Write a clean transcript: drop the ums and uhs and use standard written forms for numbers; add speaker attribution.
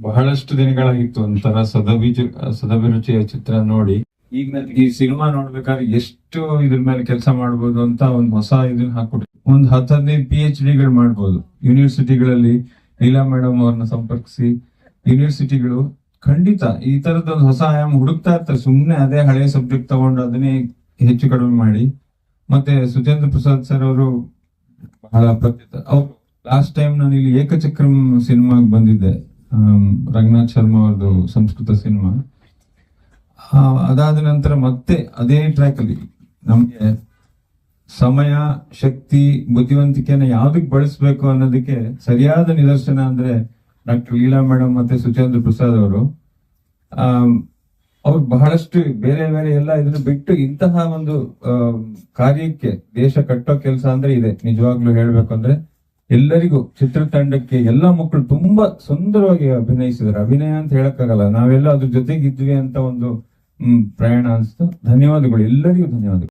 Speaker 1: ಬಹಳಷ್ಟು ದಿನಗಳಾಗಿತ್ತು ಒಂಥರ ಸದಭಿರುಚಿಯ ಚಿತ್ರ ನೋಡಿ. ಈಗ ನನಗೆ ಈ ಸಿನಿಮಾ ನೋಡ್ಬೇಕಾದ್ರೆ ಎಷ್ಟು ಇದ್ರ ಮೇಲೆ ಕೆಲಸ ಮಾಡ್ಬೋದು ಅಂತ ಒಂದು ಹೊಸ ಇದನ್ನ ಹಾಕ್ಬಿಟ್ಟು ಒಂದು 10-15 PhD ಗಳು ಮಾಡ್ಬೋದು ಯೂನಿವರ್ಸಿಟಿಗಳಲ್ಲಿ. ಲೀಲಾ ಮೇಡಮ್ ಅವ್ರನ್ನ ಸಂಪರ್ಕಿಸಿ ಯೂನಿವರ್ಸಿಟಿಗಳು ಖಂಡಿತ ಈ ತರದೊಂದು ಹೊಸ ಆಯಾಮ ಹುಡುಕ್ತಾ ಇರ್ತಾರೆ. ಸುಮ್ನೆ ಅದೇ ಹಳೆಯ ಸಬ್ಜೆಕ್ಟ್ ತಗೊಂಡು ಅದನ್ನೇ ಹೆಚ್ಚು ಕಡಿಮೆ ಮಾಡಿ. ಮತ್ತೆ ಸುಚೇಂದ್ರ ಪ್ರಸಾದ್ ಸರ್ ಅವರು ಬಹಳ ಅವ್ರು ಲಾಸ್ಟ್ ಟೈಮ್ ನಾನು ಇಲ್ಲಿ ಏಕಚಕ್ರಂ ಸಿನಿಮಾಗೆ ಬಂದಿದ್ದೆ, ರಂಗನಾಥ್ ಶರ್ಮಾ ಅವ್ರದ್ದು ಸಂಸ್ಕೃತ ಸಿನಿಮಾ. ಅದಾದ ನಂತರ ಮತ್ತೆ ಅದೇ ಟ್ರ್ಯಾಕ್ ಅಲ್ಲಿ ನಮ್ಗೆ ಸಮಯ, ಶಕ್ತಿ, ಬುದ್ಧಿವಂತಿಕೆನ ಯಾವ್ದಕ್ ಬಳಸ್ಬೇಕು ಅನ್ನೋದಕ್ಕೆ ಸರಿಯಾದ ನಿದರ್ಶನ ಅಂದ್ರೆ ಡಾಕ್ಟರ್ ಲೀಲಾ ಮೇಡಮ್ ಮತ್ತೆ ಸುಚೇಂದ್ರ ಪ್ರಸಾದ್ ಅವರು. ಅವ್ರು ಬಹಳಷ್ಟು ಬೇರೆ ಬೇರೆ ಎಲ್ಲ ಇದನ್ನ ಬಿಟ್ಟು ಇಂತಹ ಒಂದು ಕಾರ್ಯಕ್ಕೆ ದೇಶ ಕಟ್ಟೋ ಕೆಲಸ ಅಂದ್ರೆ ಇದೆ. ನಿಜವಾಗ್ಲೂ ಹೇಳ್ಬೇಕು ಅಂದ್ರೆ ಎಲ್ಲರಿಗೂ, ಚಿತ್ರತಂಡಕ್ಕೆ, ಎಲ್ಲಾ ಮಕ್ಕಳು ತುಂಬಾ ಸುಂದರವಾಗಿ ಅಭಿನಯಿಸಿದ್ದಾರೆ. ಅಭಿನಯ ಅಂತ ಹೇಳಕ್ಕಾಗಲ್ಲ, ನಾವೆಲ್ಲ ಅದ್ರ ಜೊತೆಗಿದ್ವಿ ಅಂತ ಒಂದು ಪ್ರಯಾಣ ಅನ್ಸ್ತು. ಧನ್ಯವಾದಗಳು, ಎಲ್ಲರಿಗೂ ಧನ್ಯವಾದಗಳು.